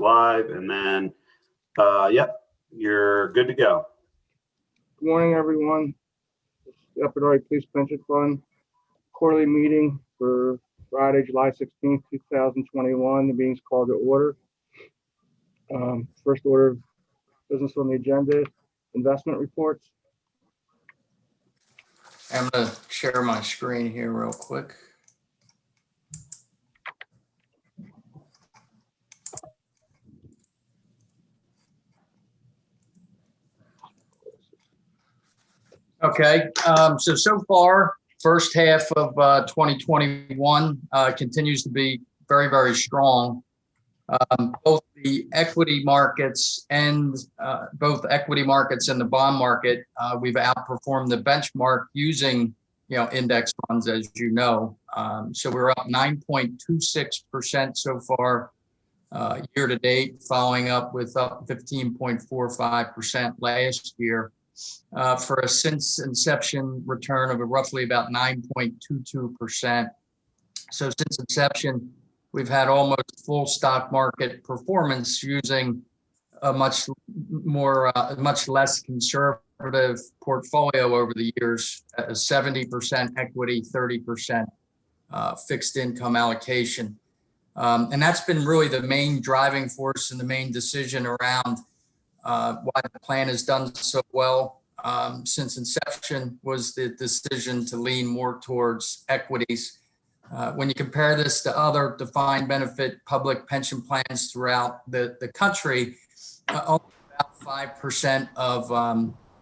live, and then, yep, you're good to go. Good morning, everyone. This is the Upper Darby Police Pension Fund quarterly meeting for Friday, July 16th, 2021. The meeting's called to order. First order of business on the agenda, investment reports. I'm going to share my screen here real quick. Okay, so far, first half of 2021 continues to be very, very strong. Both the equity markets and the bond market, we've outperformed the benchmark using, index funds, as you know. So we're up 9.26% so far year to date, following up with up 15.45% last year. For a since inception return of roughly about 9.22%. So since inception, we've had almost full stock market performance using a much less conservative portfolio over the years, 70% equity, 30% fixed income allocation. And that's been really the main driving force and the main decision around why the plan has done so well since inception was the decision to lean more towards equities. When you compare this to other defined benefit public pension plans throughout the country, only about 5% of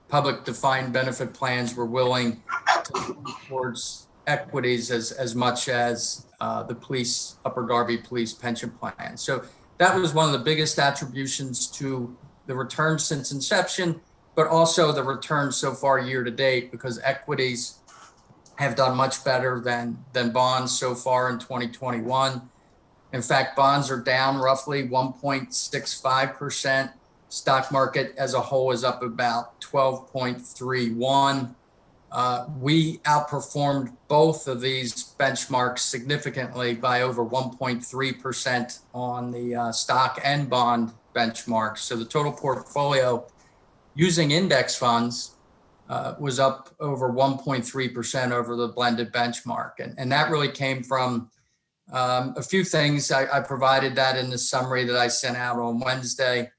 public defined benefit plans were willing to lean towards equities as much as the Upper Darby Police Pension Plan. So that was one of the biggest attributions to the return since inception, but also the return so far year to date, because equities have done much better than bonds so far in 2021. In fact, bonds are down roughly 1.65%. Stock market as a whole is up about 12.31. We outperformed both of these benchmarks significantly by over 1.3% on the stock and bond benchmarks. So the total portfolio using index funds was up over 1.3% over the blended benchmark. And that really came from a few things. I provided that in the summary that I sent out on Wednesday.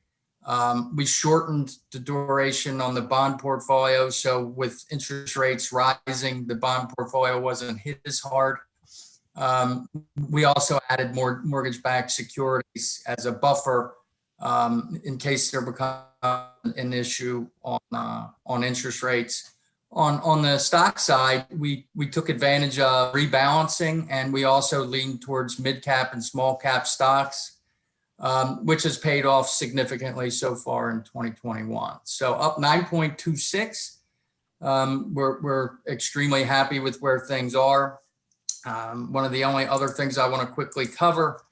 We shortened the duration on the bond portfolio. So with interest rates rising, the bond portfolio wasn't hit as hard. We also added more mortgage-backed securities as a buffer in case there becomes an issue on interest rates. On the stock side, we took advantage of rebalancing, and we also leaned towards mid-cap and small-cap stocks, which has paid off significantly so far in 2021. So up 9.26. We're extremely happy with where things are. One of the only other things I want to quickly cover,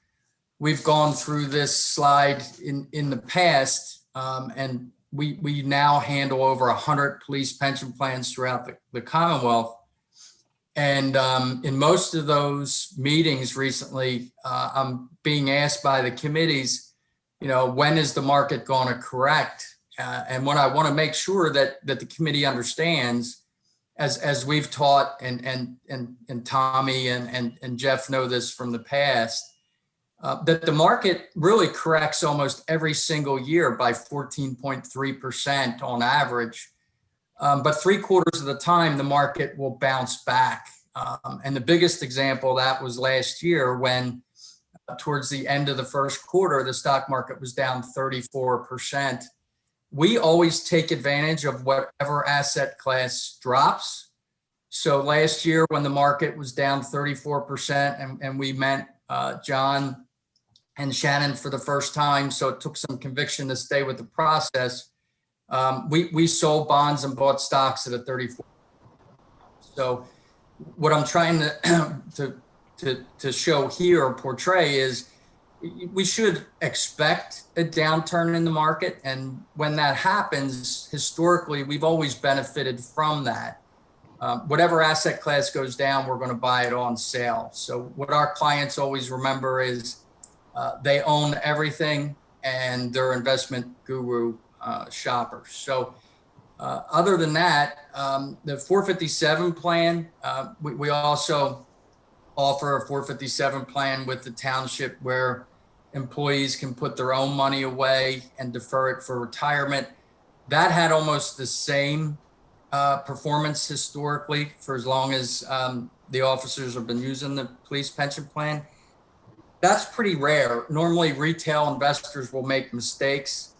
we've gone through this slide in the past, and we now handle over 100 police pension plans throughout the Commonwealth. And in most of those meetings recently, I'm being asked by the committees, when is the market going to correct? And what I want to make sure that the committee understands, as we've taught, and Tommy and Jeff know this from the past, that the market really corrects almost every single year by 14.3% on average. But 3/4 of the time, the market will bounce back. And the biggest example of that was last year when towards the end of the first quarter, the stock market was down 34%. We always take advantage of whatever asset class drops. So last year when the market was down 34% and we met John and Shannon for the first time, so it took some conviction to stay with the process. We sold bonds and bought stocks at a 34%. So what I'm trying to show here or portray is we should expect a downturn in the market. And when that happens, historically, we've always benefited from that. Whatever asset class goes down, we're going to buy it on sale. So what our clients always remember is they own everything. and they're investment guru shoppers. So other than that, the 457 plan, we also offer a 457 plan with the township where employees can put their own money away and defer it for retirement. That had almost the same performance historically for as long as the officers have been using the police pension plan. That's pretty rare. Normally, retail investors will make mistakes.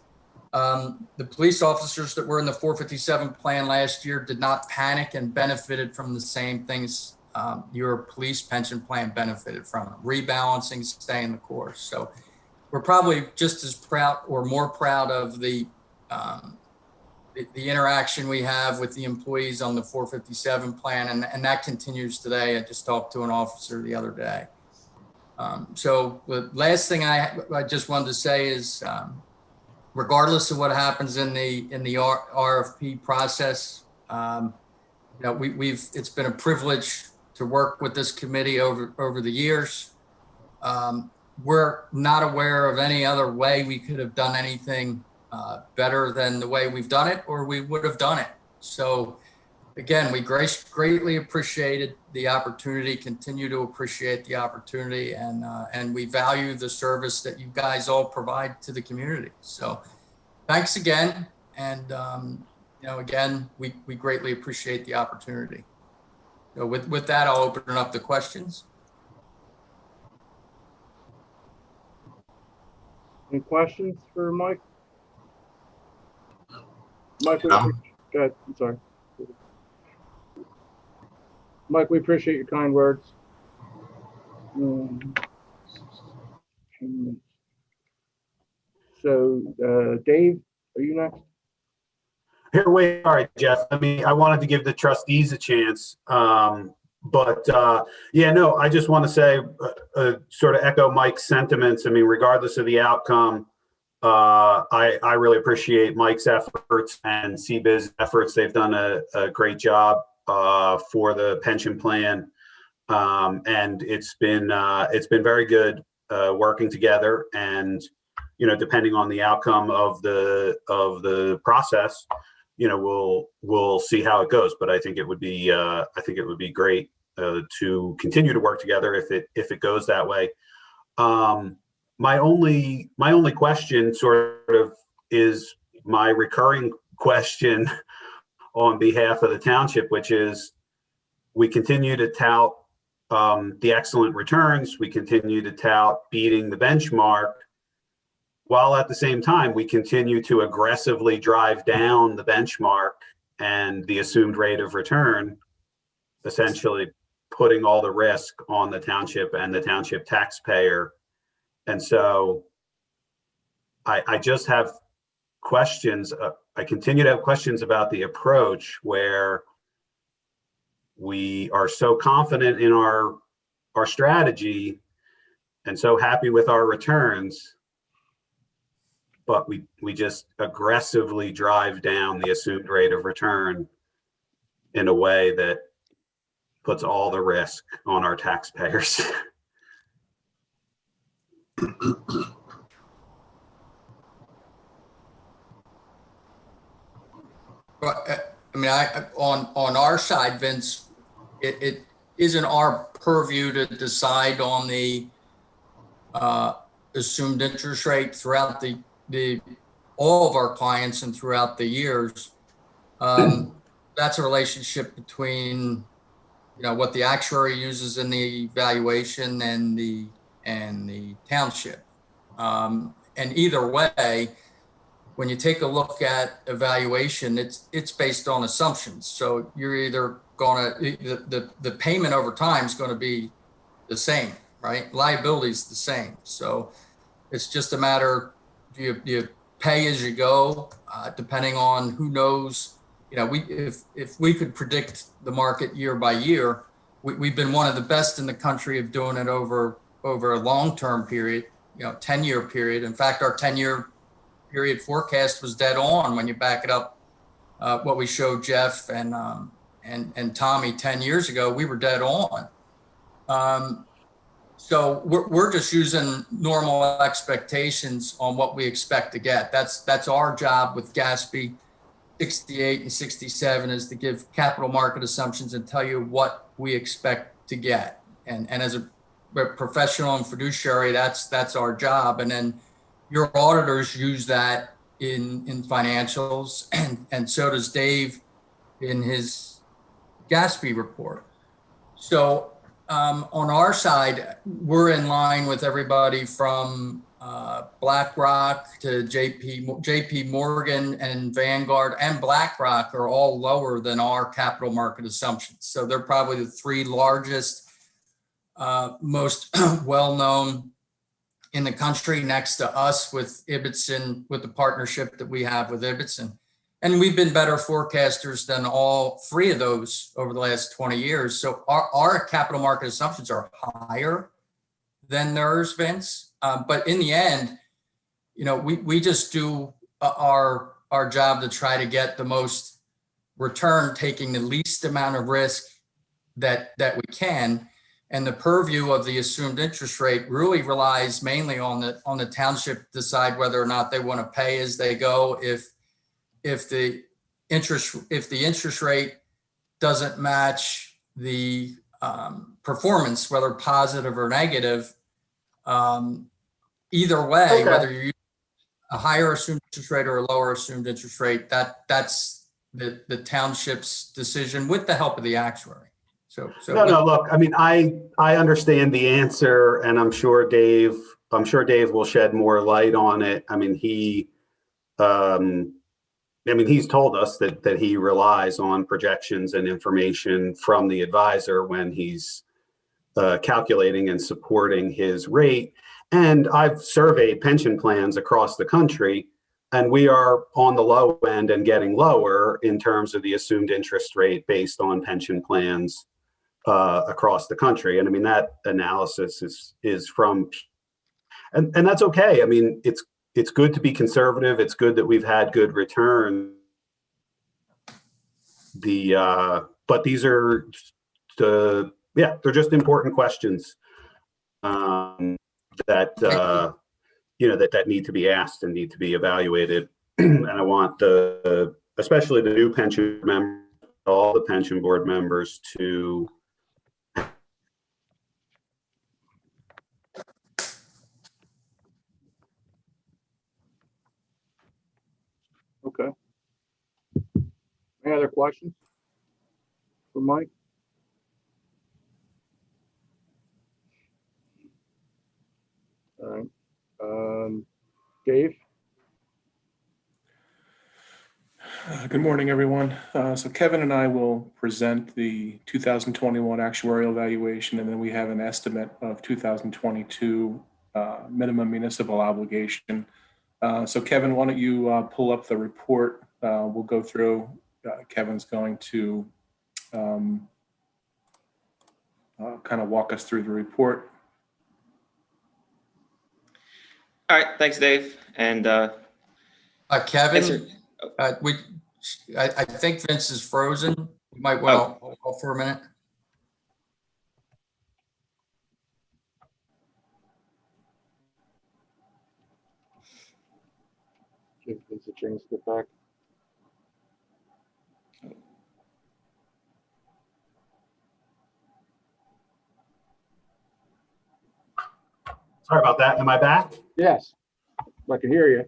The police officers that were in the 457 plan last year did not panic and benefited from the same things your police pension plan benefited from: rebalancing, staying the course. So we're probably just as proud or more proud of the interaction we have with the employees on the 457 plan, and that continues today. I just talked to an officer the other day. So the last thing I just wanted to say is, regardless of what happens in the RFP process, it's been a privilege to work with this committee over the years. We're not aware of any other way we could have done anything better than the way we've done it, or we would have done it. So again, we greatly appreciated the opportunity, continue to appreciate the opportunity, and we value the service that you guys all provide to the community. So thanks again. And, again, we greatly appreciate the opportunity. So with that, I'll open up the questions. Any questions for Mike? Mike, go ahead. I'm sorry. Mike, we appreciate your kind words. So, Dave, are you next? Here, wait. All right, Jeff. I wanted to give the trustees a chance. I just want to say, sort of echo Mike's sentiments. Regardless of the outcome, I really appreciate Mike's efforts and CBIZ's efforts. They've done a great job for the pension plan, and it's been very good working together. And depending on the outcome of the process, we'll see how it goes. But I think it would be great to continue to work together if it goes that way. My only question sort of is my recurring question on behalf of the township, which is, we continue to tout the excellent returns. We continue to tout beating the benchmark, while at the same time we continue to aggressively drive down the benchmark and the assumed rate of return, essentially putting all the risk on the township and the township taxpayer. And so I just have questions. I continue to have questions about the approach, where we are so confident in our strategy and so happy with our returns, but we just aggressively drive down the assumed rate of return in a way that puts all the risk on our taxpayers. On our side, Vince, it isn't our purview to decide on the assumed interest rate throughout all of our clients and throughout the years. That's a relationship between what the actuary uses in the evaluation and the township. And either way, when you take a look at evaluation, it's based on assumptions. So you're either the payment over time is going to be the same, right? Liability is the same. So it's just a matter, do you pay as you go, depending on who knows. If we could predict the market year by year, we've been one of the best in the country of doing it over a long-term period, 10-year period. In fact, our 10-year period forecast was dead on when you back it up. What we showed Jeff and Tommy 10 years ago, we were dead on. So we're just using normal expectations on what we expect to get. That's our job with GASB 68 and 67 is to give capital market assumptions and tell you what we expect to get. And as a professional and fiduciary, that's our job. And then your auditors use that in financials, and so does Dave in his GASB report. So on our side, we're in line with everybody from BlackRock to JP Morgan and Vanguard and BlackRock are all lower than our capital market assumptions. So they're probably the three largest, most well-known in the country next to us with Ibbotson, with the partnership that we have with Ibbotson. And we've been better forecasters than all three of those over the last 20 years. So our capital market assumptions are higher than theirs, Vince. But in the end, you know, we just do our job to try to get the most return, taking the least amount of risk that we can. And the purview of the assumed interest rate really relies mainly on the township to decide whether or not they want to pay as they go. If the interest rate doesn't match the performance, whether positive or negative, either way, Okay. whether you use a higher assumed interest rate or a lower assumed interest rate, that's the township's decision with the help of the actuary. So No, look, I mean, I understand the answer, and I'm sure Dave will shed more light on it. I mean, he's told us that he relies on projections and information from the advisor when he's calculating and supporting his rate. And I've surveyed pension plans across the country, and we are on the low end and getting lower in terms of the assumed interest rate based on pension plans across the country. And I mean, that analysis is from, and that's okay. I mean, it's good to be conservative. It's good that we've had good return. But these are they're just important questions that need to be asked and need to be evaluated. And I want especially the new pension members, all the pension board members to Okay. Any other questions for Mike? All right. Dave? Good morning, everyone. So Kevin and I will present the 2021 actuarial evaluation, and then we have an estimate of 2022 minimum municipal obligation. So Kevin, why don't you pull up the report? We'll go through. Kevin's going to kind of walk us through the report. All right, thanks, Dave. And Kevin, I think Vince is frozen. You might want to hold for a minute. Give Vince a chance to get back. Sorry about that. Am I back? Yes, I can hear you.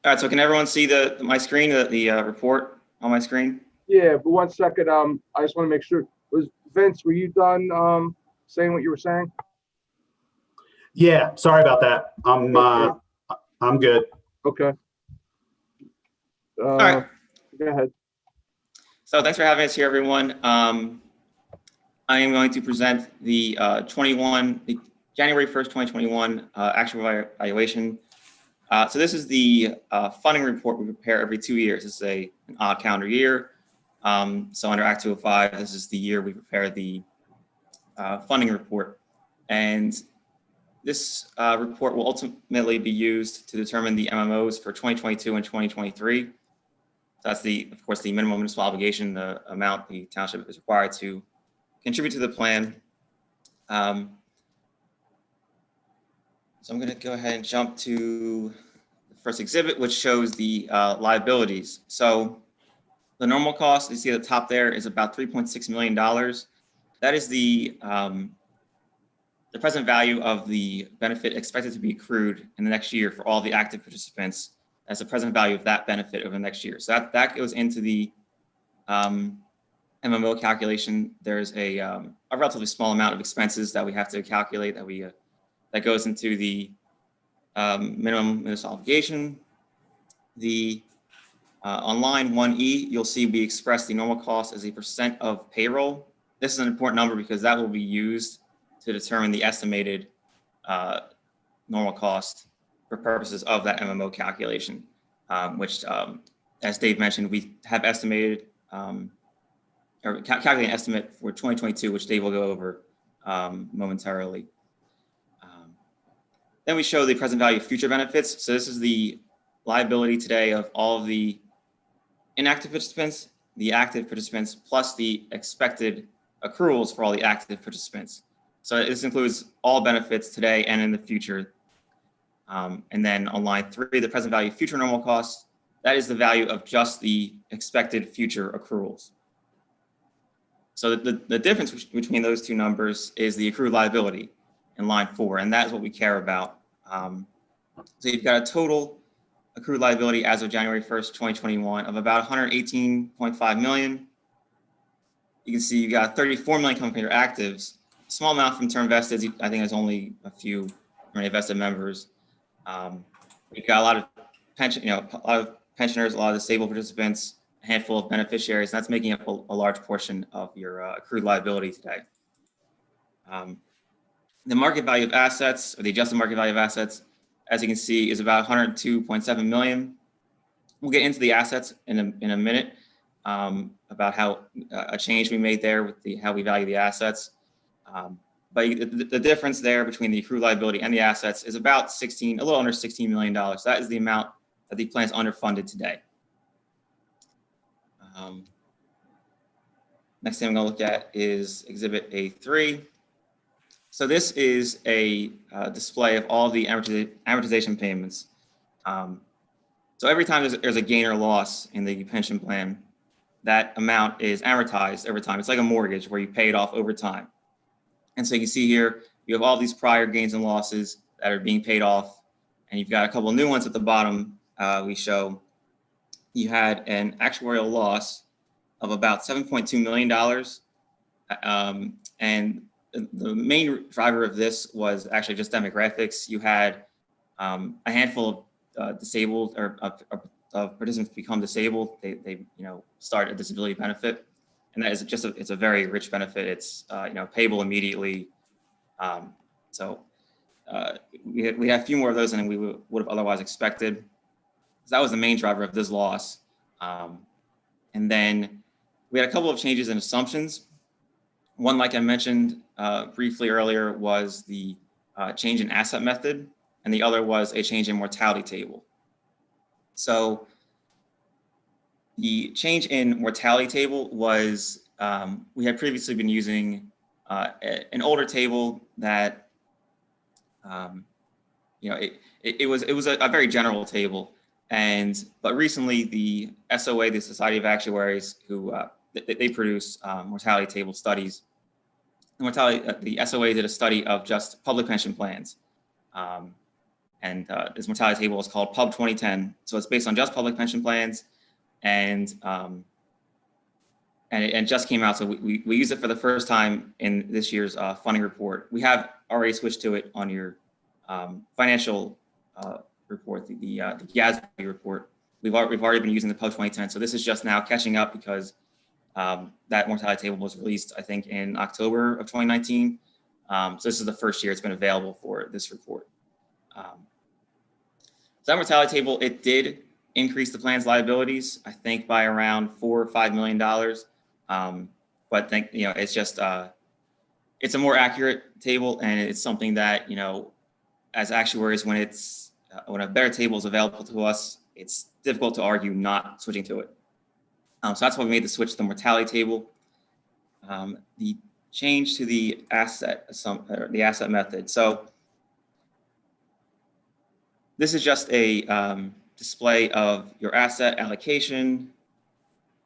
all right, so can everyone see my screen, the report on my screen? Yeah, but 1 second. I just want to make sure. Vince, were you done saying what you were saying? Yeah, sorry about that. I'm good. Okay. All right. Go ahead. So thanks for having us here, everyone. I am going to present the January 1st, 2021 actual evaluation. So this is the funding report we prepare every 2 years. This is an odd calendar year. So under Act 205, this is the year we prepare the funding report. And this report will ultimately be used to determine the MMOs for 2022 and 2023. That's of course, the minimum municipal obligation, the amount the township is required to contribute to the plan. So I'm going to go ahead and jump to the first exhibit, which shows the liabilities. So the normal cost you see at the top there is about $3.6 million. That is the present value of the benefit expected to be accrued in the next year for all the active participants. That's the present value of that benefit over the next year. So that goes into the MMO calculation. There's a relatively small amount of expenses that we have to calculate that goes into the minimum municipal obligation. On line 1E, you'll see we express the normal cost as a percent of payroll. This is an important number because that will be used to determine the estimated normal cost for purposes of that MMO calculation, which, as Dave mentioned, we have estimated or calculating an estimate for 2022, which Dave will go over momentarily. Then we show the present value of future benefits. So this is the liability today of all of the inactive participants, the active participants, plus the expected accruals for all the active participants. So this includes all benefits today and in the future. And then on line 3, the present value of future normal costs, that is the value of just the expected future accruals. So the difference between those two numbers is the accrued liability in line 4, and that is what we care about. So you've got a total accrued liability as of January 1st, 2021 of about 118.5 million. You can see you got 34 million coming from your actives, small amount from term vested. I think there's only a few vested members. We've got a lot of pensioners, a lot of disabled participants, a handful of beneficiaries. And that's making up a large portion of your accrued liability today. The market value of assets, or the adjusted market value of assets, as you can see, is about 102.7 million. We'll get into the assets in a minute about how a change we made there with how we value the assets. But the difference there between the accrued liability and the assets is about a little under $16 million. So that is the amount that the plan is underfunded today. Next thing I'm going to look at is Exhibit A3. So this is a display of all the amortization payments. So every time there's a gain or loss in the pension plan, that amount is amortized over time. It's like a mortgage where you pay it off over time. And so you can see here, you have all these prior gains and losses that are being paid off, and you've got a couple of new ones at the bottom. We show you had an actuarial loss of about $7.2 million. And the main driver of this was actually just demographics. You had a handful of disabled or of participants become disabled. They start a disability benefit, and that is just it's a very rich benefit. It's payable immediately. So we had a few more of those than we would have otherwise expected. So that was the main driver of this loss. And then we had a couple of changes in assumptions. One, like I mentioned briefly earlier, was the change in asset method, and the other was a change in mortality table. So the change in mortality table was, we had previously been using an older table that, it was a very general table. But recently the SOA, the Society of Actuaries, who they produce mortality table studies. The SOA did a study of just public pension plans. This mortality table is called Pub 2010. So it's based on just public pension plans, and it just came out. So we used it for the first time in this year's funding report. We have already switched to it on your financial report, the GASB report. We've already been using the Pub 2010. So this is just now catching up because that mortality table was released, I think, in October of 2019. So this is the first year it's been available for this report. So that mortality table, it did increase the plan's liabilities, I think, by around $4 or $5 million. But I think, it's just, it's a more accurate table, and it's something that, as actuaries, when a better table is available to us, it's difficult to argue not switching to it. So that's why we made the switch to the mortality table. The change to the asset method. So this is just a display of your asset allocation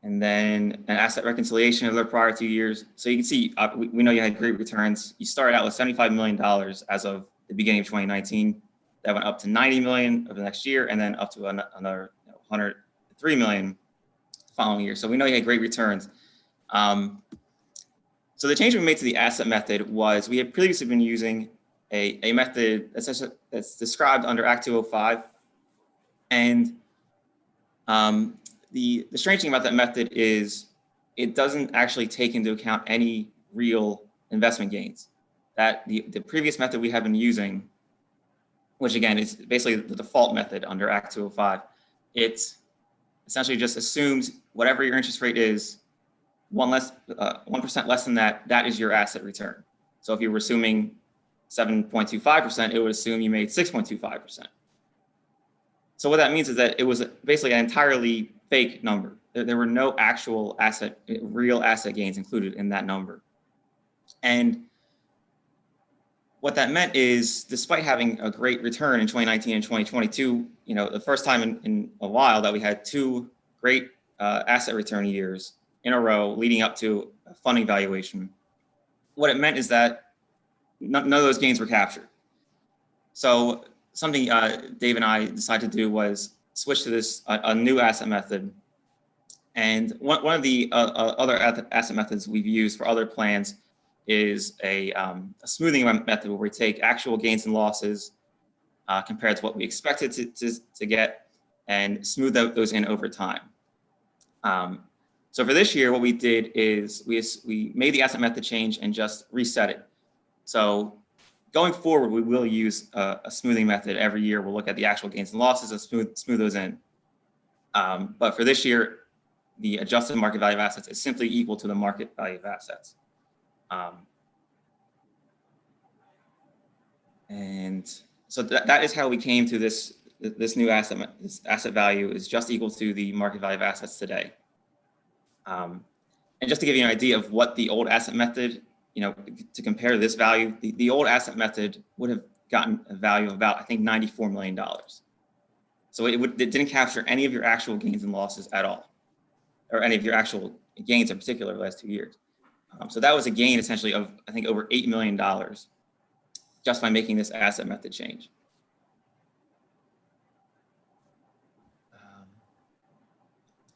and then an asset reconciliation of the prior 2 years. So you can see, we know you had great returns. You started out with $75 million as of the beginning of 2019. That went up to 90 million over the next year, and then up to another 103 million following year. So we know you had great returns. So the change we made to the asset method was we had previously been using a method that's described under Act 205. And the strange thing about that method is it doesn't actually take into account any real investment gains. That the previous method we have been using, which again is basically the default method under Act 205, it essentially just assumes whatever your interest rate is, 1% less than that, that is your asset return. So if you were assuming 7.25%, it would assume you made 6.25%. So what that means is that it was basically an entirely fake number. There were no actual real asset gains included in that number. And what that meant is, despite having a great return in 2019 and 2022, the first time in a while that we had two great asset return years in a row leading up to a funding valuation, what it meant is that none of those gains were captured. So something Dave and I decided to do was switch to this a new asset method. And one of the other asset methods we've used for other plans is a smoothing method where we take actual gains and losses compared to what we expected to get and smooth those in over time. So for this year, what we did is we made the asset method change and just reset it. So going forward, we will use a smoothing method every year. We'll look at the actual gains and losses and smooth those in. But for this year, the adjusted market value of assets is simply equal to the market value of assets. And so that is how we came to this new asset. This asset value is just equal to the market value of assets today. And just to give you an idea of what the old asset method, to compare this value, the old asset method would have gotten a value of about, I think, $94 million. So it didn't capture any of your actual gains and losses at all, or any of your actual gains in particular the last 2 years. So that was a gain essentially of, I think, over $8 million just by making this asset method change.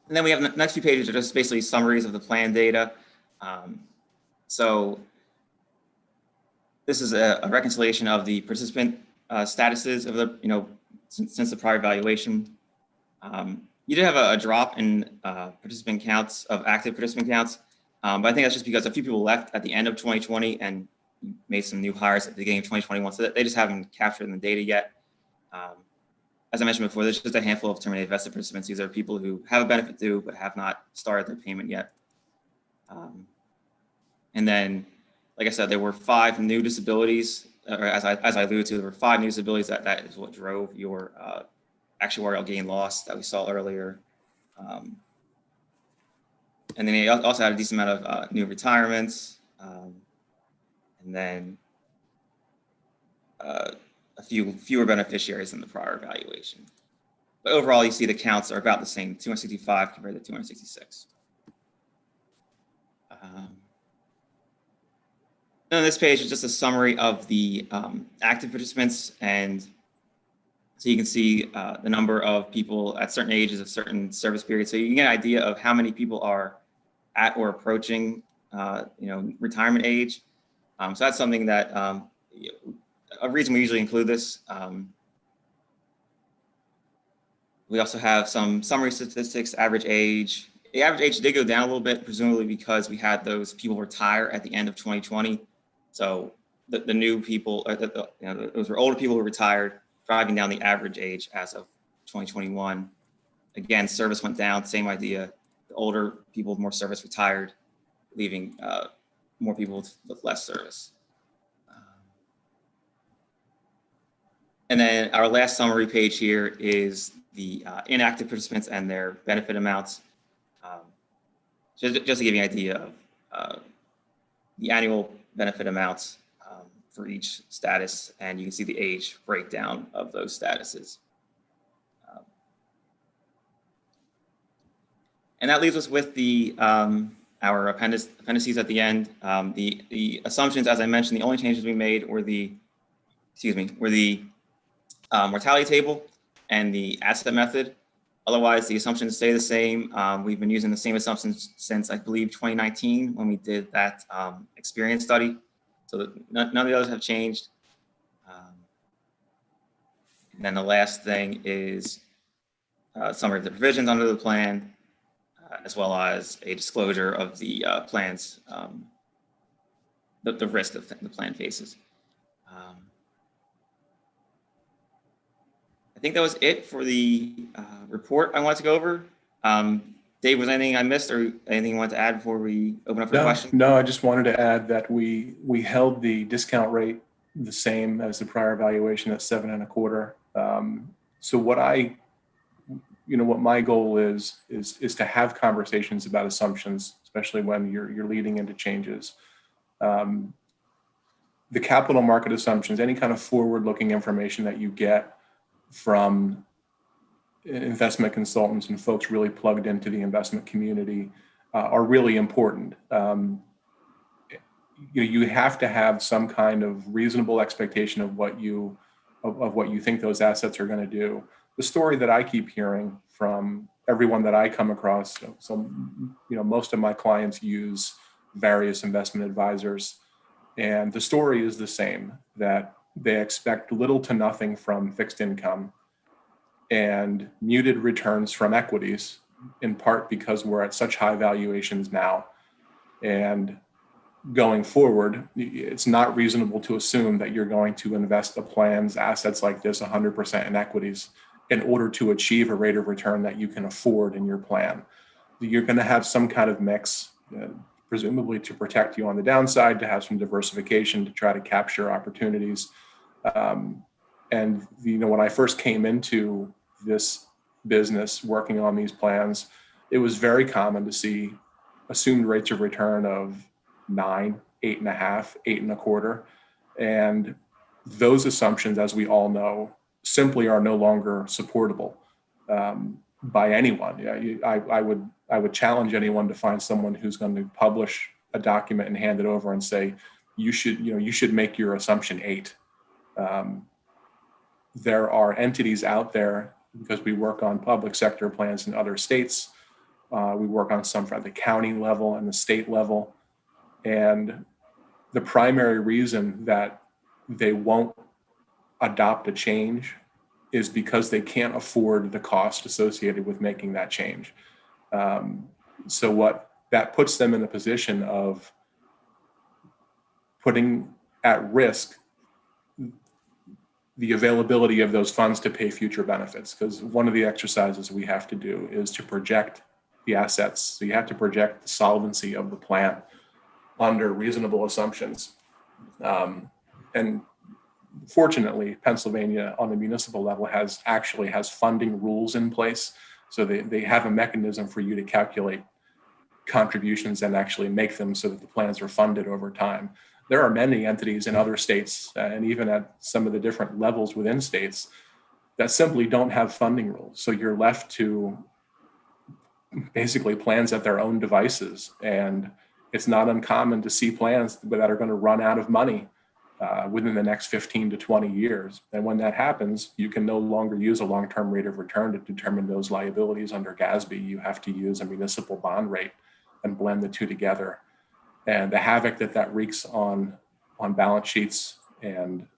And then we have the next few pages are just basically summaries of the plan data. So this is a reconciliation of the participant statuses of the, since the prior valuation. You did have a drop in participant counts of active participant counts, but I think that's just because a few people left at the end of 2020 and made some new hires at the beginning of 2021, so that they just haven't captured in the data yet. As I mentioned before, there's just a handful of terminated vested participants. These are people who have a benefit due but have not started their payment yet. And then, like I said, there were 5 new disabilities, or as I alluded to, there were 5 new disabilities that is what drove your actuarial gain loss that we saw earlier. And then they also had a decent amount of new retirements, and then a few fewer beneficiaries than the prior evaluation. But overall, you see the counts are about the same, 265 compared to 266. And this page is just a summary of the active participants, and so you can see the number of people at certain ages of certain service periods. So you can get an idea of how many people are at or approaching, retirement age. So that's something that a reason we usually include this. We also have some summary statistics, average age. The average age did go down a little bit, presumably because we had those people retire at the end of 2020. So the new people, those were older people who retired, driving down the average age as of 2021. Again, service went down, same idea. The older people with more service retired, leaving more people with less service. And then our last summary page here is the inactive participants and their benefit amounts. Just to give you an idea of the annual benefit amounts for each status, and you can see the age breakdown of those statuses. And that leaves us with the our appendices at the end. The assumptions, as I mentioned, the only changes we made were the mortality table and the asset method. Otherwise, the assumptions stay the same. We've been using the same assumptions since, I believe, 2019 when we did that experience study. So none of the others have changed. And then the last thing is a summary of the provisions under the plan, as well as a disclosure of the plans, the risk that the plan faces. I think that was it for the report I wanted to go over. Dave, was there anything I missed or anything you want to add before we open up for questions? No, I just wanted to add that we held the discount rate the same as the prior valuation at 7.25. So what my goal is to have conversations about assumptions, especially when you're leading into changes. The capital market assumptions, any kind of forward-looking information that you get from investment consultants and folks really plugged into the investment community are really important. You have to have some kind of reasonable expectation of what you think those assets are going to do. The story that I keep hearing from everyone that I come across, so most of my clients use various investment advisors, and the story is the same, that they expect little to nothing from fixed income and muted returns from equities, in part because we're at such high valuations now. And going forward, it's not reasonable to assume that you're going to invest the plan's assets like this 100% in equities in order to achieve a rate of return that you can afford in your plan. You're going to have some kind of mix, presumably to protect you on the downside, to have some diversification, to try to capture opportunities. And when I first came into this business working on these plans, it was very common to see assumed rates of return of 9, 8.5, 8.25. And those assumptions, as we all know, simply are no longer supportable by anyone. I would challenge anyone to find someone who's going to publish a document and hand it over and say, you should make your assumption 8. There are entities out there, because we work on public sector plans in other states. We work on some at the county level and the state level. And the primary reason that they won't adopt a change is because they can't afford the cost associated with making that change. So what that puts them in a position of putting at risk the availability of those funds to pay future benefits, because one of the exercises we have to do is to project the assets. So you have to project the solvency of the plan under reasonable assumptions. And fortunately, Pennsylvania on the municipal level has funding rules in place. So they have a mechanism for you to calculate contributions and actually make them so that the plans are funded over time. There are many entities in other states and even at some of the different levels within states that simply don't have funding rules. So you're left to basically plans at their own devices. And it's not uncommon to see plans that are going to run out of money within the next 15 to 20 years. And when that happens, you can no longer use a long-term rate of return to determine those liabilities under GASB. You have to use a municipal bond rate and blend the two together. And the havoc that wreaks on balance sheets and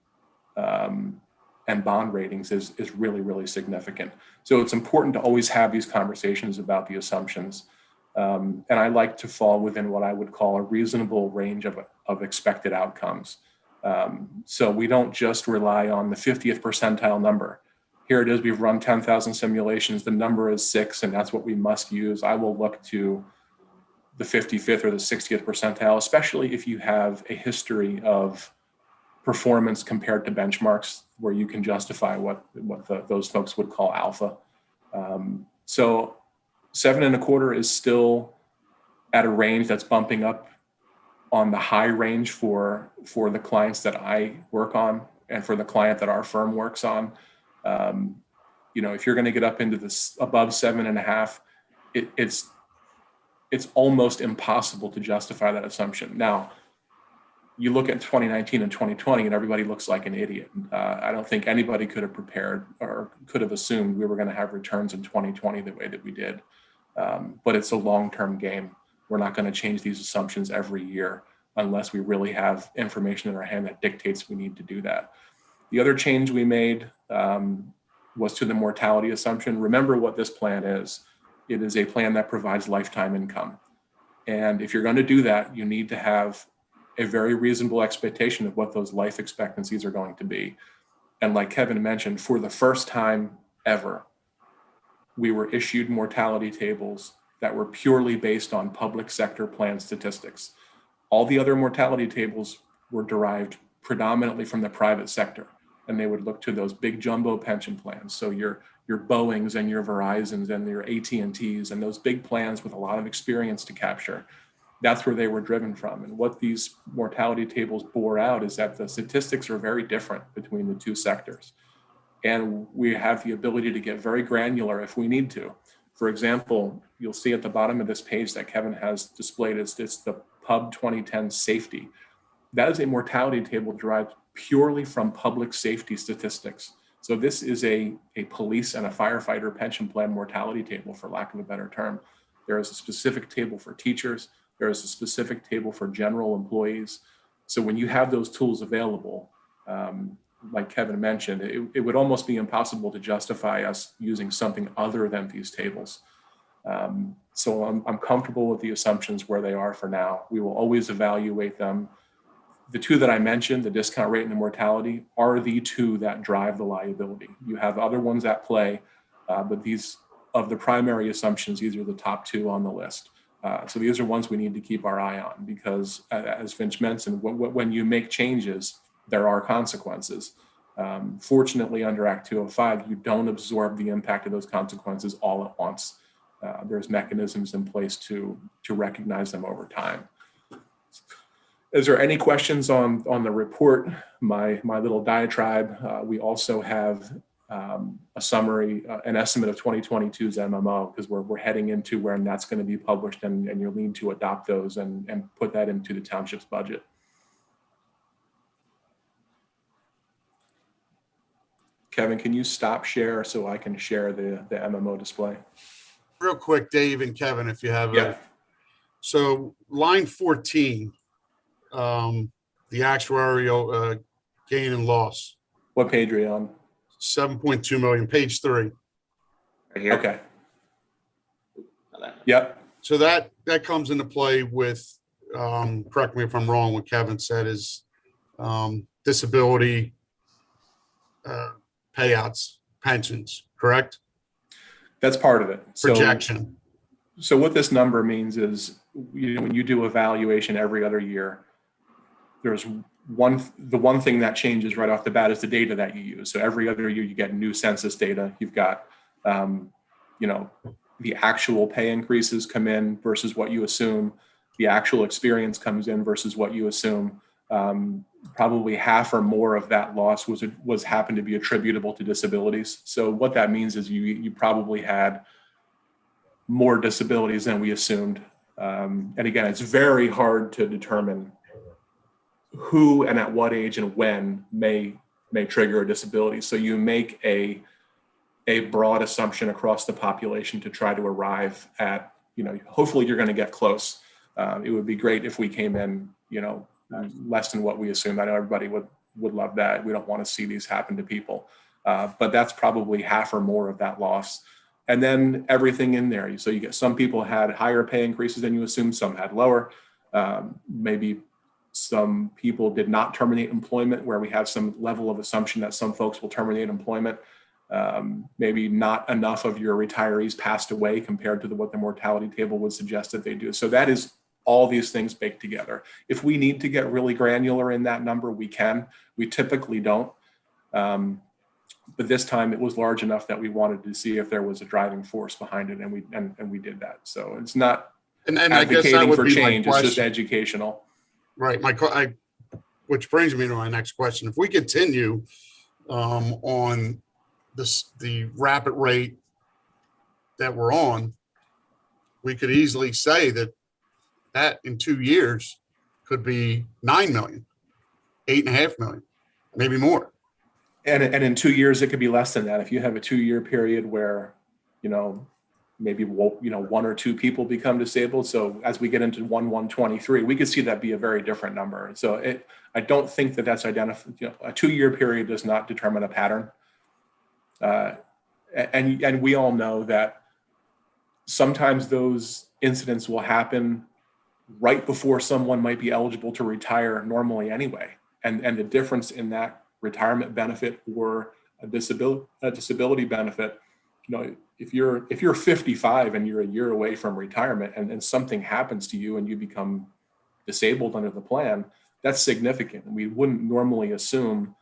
bond ratings is really, really significant. So it's important to always have these conversations about the assumptions. And I like to fall within what I would call a reasonable range of expected outcomes. So we don't just rely on the 50th percentile number. Here it is, we've run 10,000 simulations, the number is 6, and that's what we must use. I will look to the 55th or the 60th percentile, especially if you have a history of performance compared to benchmarks where you can justify what those folks would call alpha. So 7.25 is still at a range that's bumping up on the high range for the clients that I work on and for the client that our firm works on. If you're going to get up into this above 7.5, it's almost impossible to justify that assumption. Now, you look at 2019 and 2020 and everybody looks like an idiot. I don't think anybody could have prepared or could have assumed we were going to have returns in 2020 the way that we did. But it's a long-term game. We're not going to change these assumptions every year unless we really have information in our hand that dictates we need to do that. The other change we made was to the mortality assumption. Remember what this plan is. It is a plan that provides lifetime income. And if you're going to do that, you need to have a very reasonable expectation of what those life expectancies are going to be. And like Kevin mentioned, for the first time ever, we were issued mortality tables that were purely based on public sector plan statistics. All the other mortality tables were derived predominantly from the private sector, and they would look to those big jumbo pension plans. So your Boeings and your Verizons and your AT&Ts and those big plans with a lot of experience to capture. That's where they were driven from. And what these mortality tables bore out is that the statistics are very different between the two sectors. And we have the ability to get very granular if we need to. For example, you'll see at the bottom of this page that Kevin has displayed is the Pub 2010 safety. That is a mortality table derived purely from public safety statistics. So this is a police and a firefighter pension plan mortality table, for lack of a better term. There is a specific table for teachers. There is a specific table for general employees. So when you have those tools available, like Kevin mentioned, it would almost be impossible to justify us using something other than these tables. So I'm comfortable with the assumptions where they are for now. We will always evaluate them. The two that I mentioned, the discount rate and the mortality, are the two that drive the liability. You have other ones at play, but these, of the primary assumptions, these are the top two on the list. So these are ones we need to keep our eye on because, as Vince mentioned, when you make changes, there are consequences. Fortunately, under Act 205, you don't absorb the impact of those consequences all at once. There's mechanisms in place to recognize them over time. Is there any questions on the report, my little diatribe? We also have a summary, an estimate of 2022's MMO, because we're heading into when that's going to be published, and you'll need to adopt those and put that into the township's budget. Kevin, can you stop share so I can share the MMO display? Real quick, Dave and Kevin, if you have Yeah. So line 14, the actuarial gain and loss, What page are you on? 7.2 million, page 3. Right here. Okay. Yep. So that comes into play with, correct me if I'm wrong, what Kevin said is disability payouts, pensions, correct? That's part of it. Projection. So what this number means is, when you do evaluation every other year, there's the one thing that changes right off the bat is the data that you use. So every other year you get new census data. You've got, the actual pay increases come in versus what you assume. The actual experience comes in versus what you assume. Probably half or more of that loss was happened to be attributable to disabilities. So what that means is you probably had more disabilities than we assumed. And again, it's very hard to determine who and at what age and when may trigger a disability. So you make a broad assumption across the population to try to arrive at, hopefully you're going to get close. It would be great if we came in, less than what we assumed. I know everybody would love that. We don't want to see these happen to people, but that's probably half or more of that loss. And then everything in there. So you get, some people had higher pay increases than you assumed, some had lower. Maybe some people did not terminate employment, where we have some level of assumption that some folks will terminate employment. Maybe not enough of your retirees passed away compared to what the mortality table would suggest that they do. So that is all these things baked together. If we need to get really granular in that number, we can. We typically don't. But this time it was large enough that we wanted to see if there was a driving force behind it, and we did that. So it's not And I guess that advocating would for be my change, it's just question. educational. Right. Which brings me to my next question. If we continue on the rapid rate that we're on, we could easily say that in 2 years could be 9 million, 8.5 million, maybe more. And in 2 years, it could be less than that. If you have a 2-year period where, maybe, one or two people become disabled. So as we get into 1/1/23, we could see that be a very different number. So I don't think that's identified. A 2-year period does not determine a pattern. And we all know that sometimes those incidents will happen right before someone might be eligible to retire normally anyway. And the difference in that retirement benefit or a disability benefit, if you're 55 and you're a year away from retirement and something happens to you and you become disabled under the plan, that's significant. And we wouldn't normally assume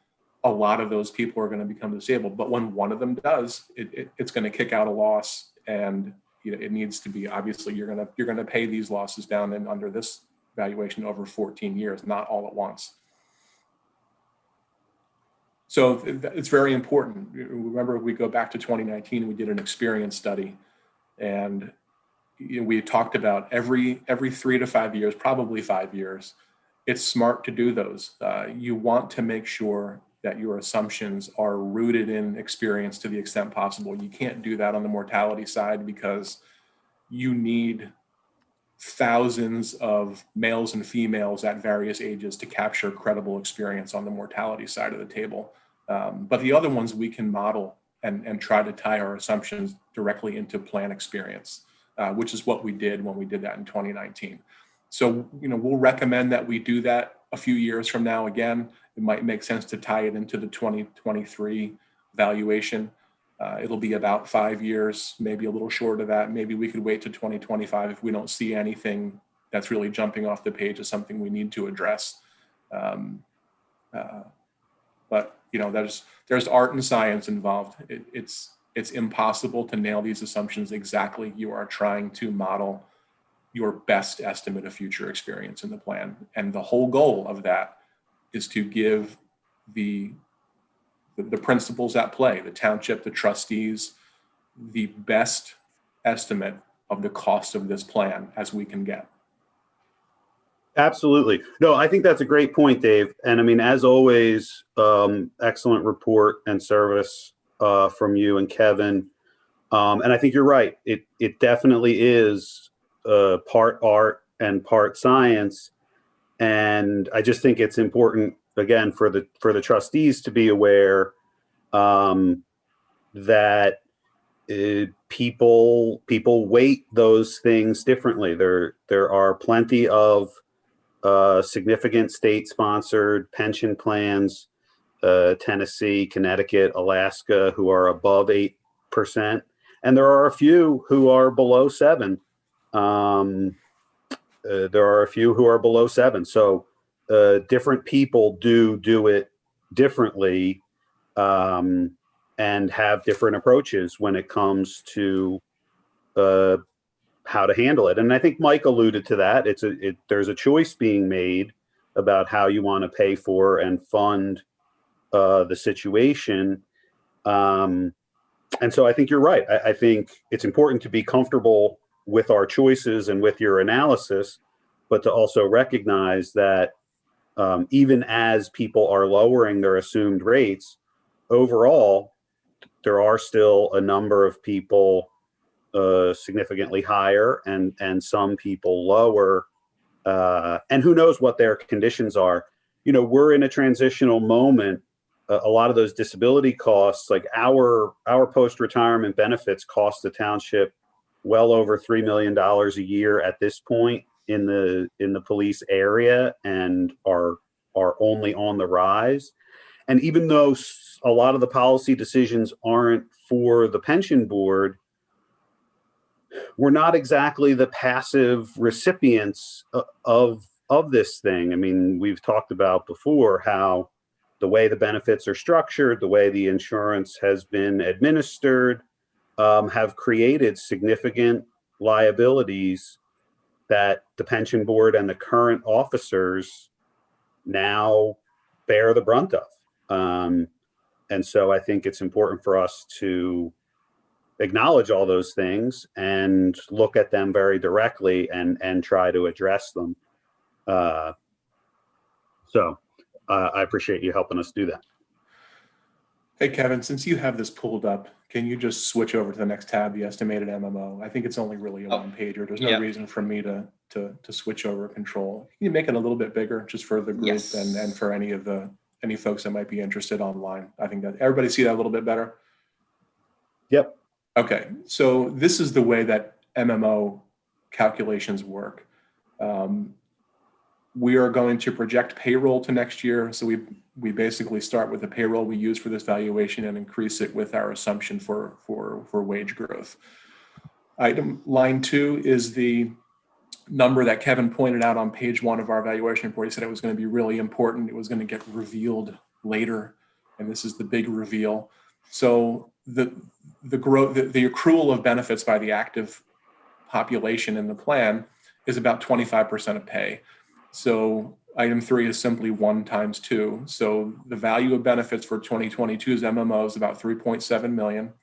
a lot of those people are going to become disabled, but when one of them does, it's going to kick out a loss, and it needs to be, obviously you're going to pay these losses down and under this valuation over 14 years, not all at once. So it's very important. Remember, we go back to 2019, we did an experience study, and we talked about every 3 to 5 years, probably 5 years, it's smart to do those. You want to make sure that your assumptions are rooted in experience to the extent possible. You can't do that on the mortality side because you need thousands of males and females at various ages to capture credible experience on the mortality side of the table. But the other ones we can model and try to tie our assumptions directly into plan experience, which is what we did when we did that in 2019. So, we'll recommend that we do that a few years from now. Again, it might make sense to tie it into the 2023 valuation. It'll be about 5 years, maybe a little short of that. Maybe we could wait to 2025 if we don't see anything that's really jumping off the page as something we need to address. But there's art and science involved. It's impossible to nail these assumptions exactly. You are trying to model your best estimate of future experience in the plan, and the whole goal of that is to give the principals at play, the township, the trustees, the best estimate of the cost of this plan as we can get. Absolutely. No, I think that's a great point, Dave. And I mean, as always, excellent report and service from you and Kevin. And I think you're right. It definitely is part art and part science. And I just think it's important, again, for the trustees to be aware that people weight those things differently. There are plenty of significant state-sponsored pension plans, Tennessee, Connecticut, Alaska, who are above 8%, and there are a few who are below 7%. There are a few who are below 7%. So different people do it differently and have different approaches when it comes to how to handle it. And I think Mike alluded to that. There's a choice being made about how you want to pay for and fund the situation. And so I think you're right. I think it's important to be comfortable with our choices and with your analysis, but to also recognize that even as people are lowering their assumed rates, overall, there are still a number of people significantly higher and some people lower. And who knows what their conditions are. We're in a transitional moment. A lot of those disability costs, like our post-retirement benefits, cost the township well over $3 million a year at this point in the police area, and are only on the rise. And even though a lot of the policy decisions aren't for the pension board, we're not exactly the passive recipients of this thing. I mean, we've talked about before how the way the benefits are structured, the way the insurance has been administered, have created significant liabilities that the pension board and the current officers now bear the brunt of. And so I think it's important for us to acknowledge all those things and look at them very directly and try to address them. So I appreciate you helping us do that. Hey, Kevin, since you have this pulled up, can you just switch over to the next tab, the estimated MMO? I think it's only really a one pager. There's no reason for me to switch over control. Can you make it a little bit bigger just for the group Yes. and for any folks that might be interested online? I think that everybody see that a little bit better. Yep. Okay, so this is the way that MMO calculations work. We are going to project payroll to next year. So we basically start with the payroll we use for this valuation and increase it with our assumption for wage growth. Item line 2 is the number that Kevin pointed out on page 1 of our valuation report. He said it was going to be really important. It was going to get revealed later, and this is the big reveal. So the accrual of benefits by the active population in the plan is about 25% of pay. So item 3 is simply 1 times 2. So the value of benefits for 2022's MMO is about 3.7 million.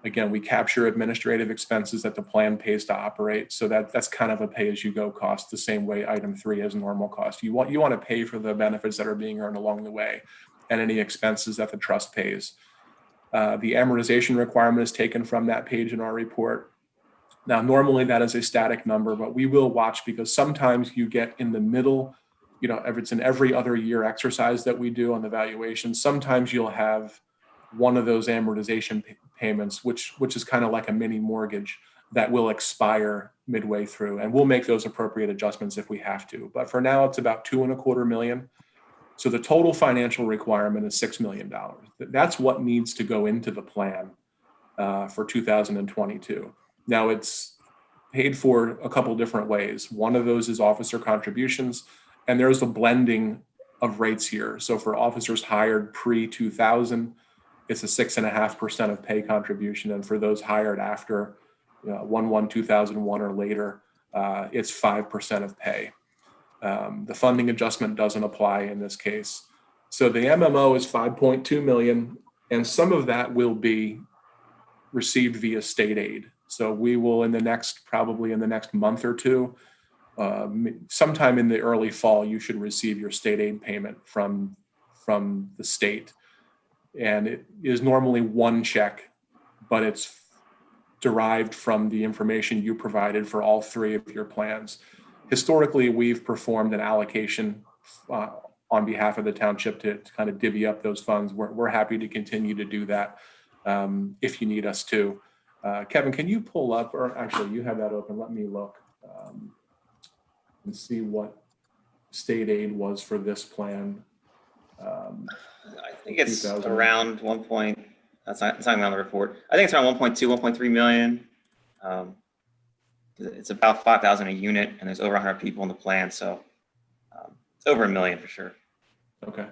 Again, we capture administrative expenses that the plan pays to operate. So that's kind of a pay-as-you-go cost, the same way item 3 is normal cost. You want to pay for the benefits that are being earned along the way and any expenses that the trust pays. The amortization requirement is taken from that page in our report. Now, normally that is a static number, but we will watch because sometimes you get in the middle, if it's an every other year exercise that we do on the valuation, sometimes you'll have one of those amortization payments, which is kind of like a mini mortgage that will expire midway through. And we'll make those appropriate adjustments if we have to. But for now, it's about $2.25 million. So the total financial requirement is $6 million. That's what needs to go into the plan for 2022. Now it's paid for a couple different ways. One of those is officer contributions, and there's a blending of rates here. So for officers hired pre-2000, it's a 6.5% of pay contribution. And for those hired after 1/1/2001 or later, it's 5% of pay. The funding adjustment doesn't apply in this case. So the MMO is 5.2 million, and some of that will be received via state aid. So we will probably in the next month or two, sometime in the early fall, you should receive your state aid payment from the state. And it is normally one check, but it's derived from the information you provided for all 3 of your plans. Historically, we've performed an allocation on behalf of the township to kind of divvy up those funds. We're happy to continue to do that if you need us to. Kevin, can you pull up, or actually you have that open, let me look and see what state aid was for this plan. I think it's around 1 point, that's not on the report. I think it's around 1.2, 1.3 million. It's about 5,000 a unit, and there's over 100 people in the plan. So it's over $1 million for sure. Okay.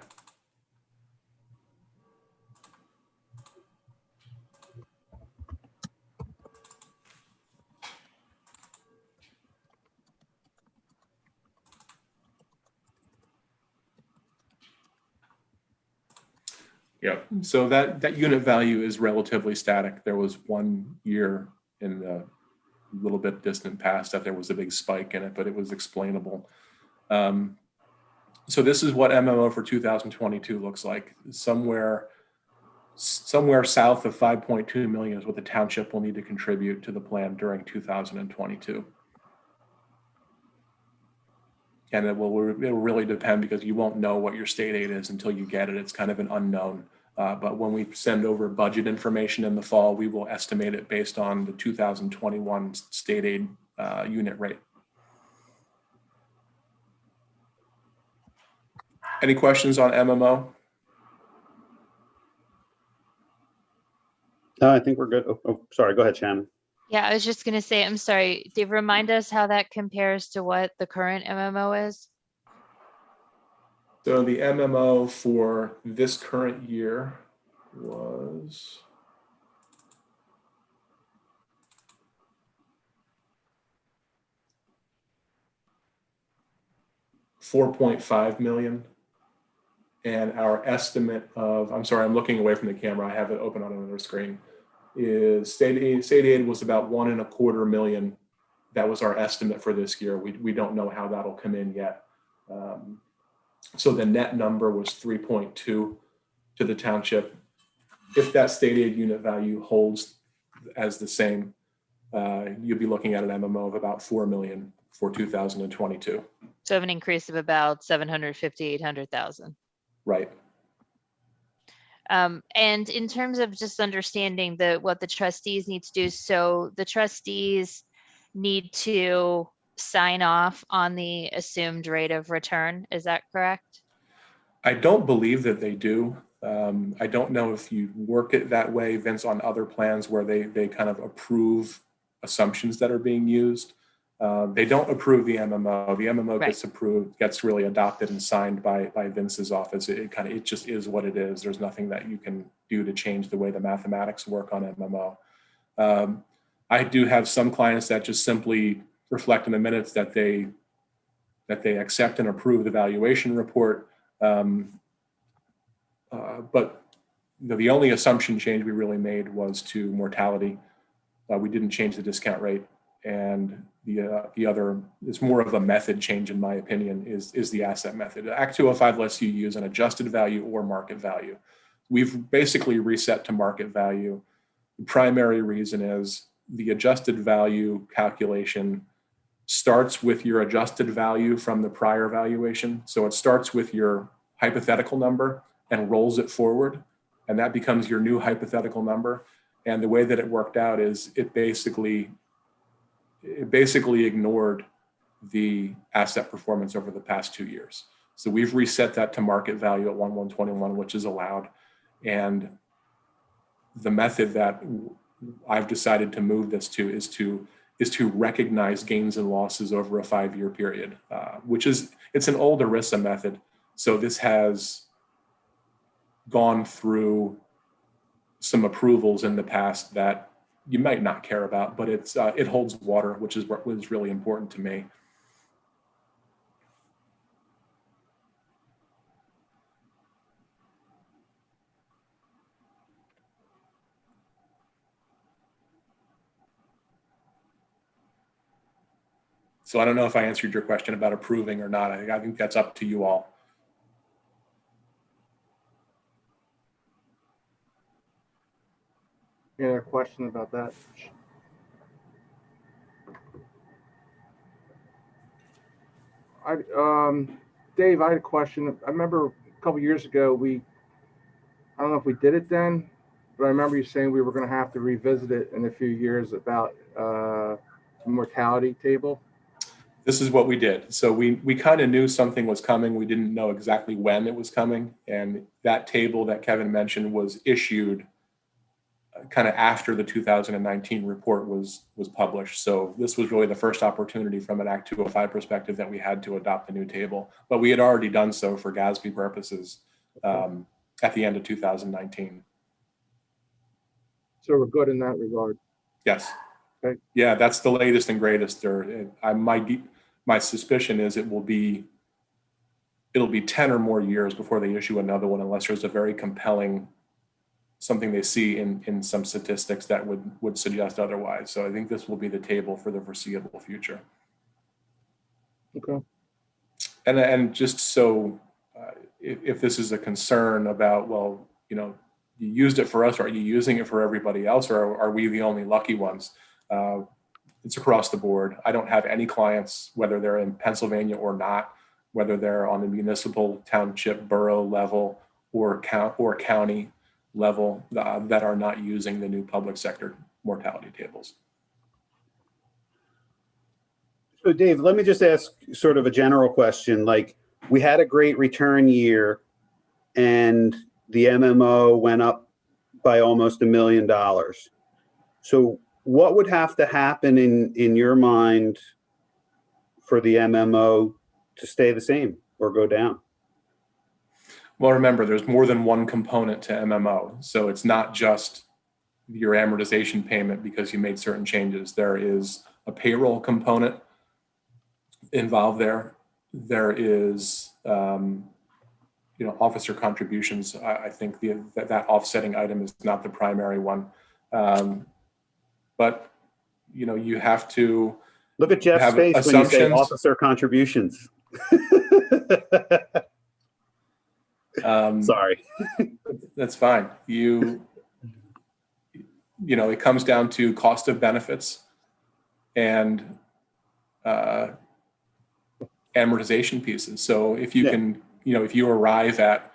Yeah, so that unit value is relatively static. There was 1 year in the little bit distant past that there was a big spike in it, but it was explainable. So this is what MMO for 2022 looks like. Somewhere south of 5.2 million is what the township will need to contribute to the plan during 2022. And it will really depend because you won't know what your state aid is until you get it. It's kind of an unknown. But when we send over budget information in the fall, we will estimate it based on the 2021 state aid unit rate. Any questions on MMO? No, I think we're good. Oh, sorry. Go ahead, Shannon. Yeah, I was just going to say, I'm sorry, Dave, remind us how that compares to what the current MMO is. So the MMO for this current year was 4.5 million. And our estimate of, I'm sorry, I'm looking away from the camera. I have it open on another screen. Is state aid was about 1.25 million. That was our estimate for this year. We don't know how that'll come in yet. So the net number was 3.2 to the township. If that state aid unit value holds as the same, you'll be looking at an MMO of about 4 million for 2022. So an increase of about 750, 800,000. Right. And in terms of just understanding what the trustees need to do, so the trustees need to sign off on the assumed rate of return. Is that correct? I don't believe that they do. I don't know if you work it that way, Vince, on other plans where they kind of approve assumptions that are being used. They don't approve the MMO. The MMO Right. gets approved, gets really adopted and signed by Vince's office. It just is what it is. There's nothing that you can do to change the way the mathematics work on MMO. I do have some clients that just simply reflect in the minutes that they accept and approve the valuation report. But the only assumption change we really made was to mortality. We didn't change the discount rate, and the other, it's more of a method change in my opinion, is the asset method. Act 205 lets you use an adjusted value or market value. We've basically reset to market value. The primary reason is the adjusted value calculation starts with your adjusted value from the prior valuation. So it starts with your hypothetical number and rolls it forward, and that becomes your new hypothetical number. And the way that it worked out is it basically ignored the asset performance over the past 2 years. So we've reset that to market value at 1/1/21, which is allowed. And the method that I've decided to move this to is to recognize gains and losses over a 5-year period, it's an old ERISA method. So this has gone through some approvals in the past that you might not care about, but it holds water, which is what was really important to me. So I don't know if I answered your question about approving or not. I think that's up to you all. Any other question about that? Dave, I had a question. I remember a couple years ago, I don't know if we did it then, but I remember you saying we were going to have to revisit it in a few years about the mortality table. This is what we did. So we kind of knew something was coming. We didn't know exactly when it was coming. And that table that Kevin mentioned was issued kind of after the 2019 report was published. So this was really the first opportunity from an Act 205 perspective that we had to adopt the new table. But we had already done so for GASB purposes at the end of 2019. So we're good in that regard. Yes. Okay. Yeah, that's the latest and greatest. My suspicion is it'll be 10 or more years before they issue another one, unless there's a very compelling something they see in some statistics that would suggest otherwise. So I think this will be the table for the foreseeable future. Okay. And just so if this is a concern about, well, you used it for us, are you using it for everybody else, or are we the only lucky ones? It's across the board. I don't have any clients, whether they're in Pennsylvania or not, whether they're on the municipal, township, borough level, or county level, that are not using the new public sector mortality tables. So Dave, let me just ask sort of a general question. Like, we had a great return year and the MMO went up by almost $1 million. So what would have to happen in your mind for the MMO to stay the same or go down? Well, remember, there's more than one component to MMO. So it's not just your amortization payment because you made certain changes. There is a payroll component involved there. there is, officer contributions. I think that offsetting item is not the primary one. But, you have to Look at Jeff's have face when you say assumptions. officer contributions. Sorry. That's fine. It comes down to cost of benefits and amortization pieces. So if you can, if you arrive at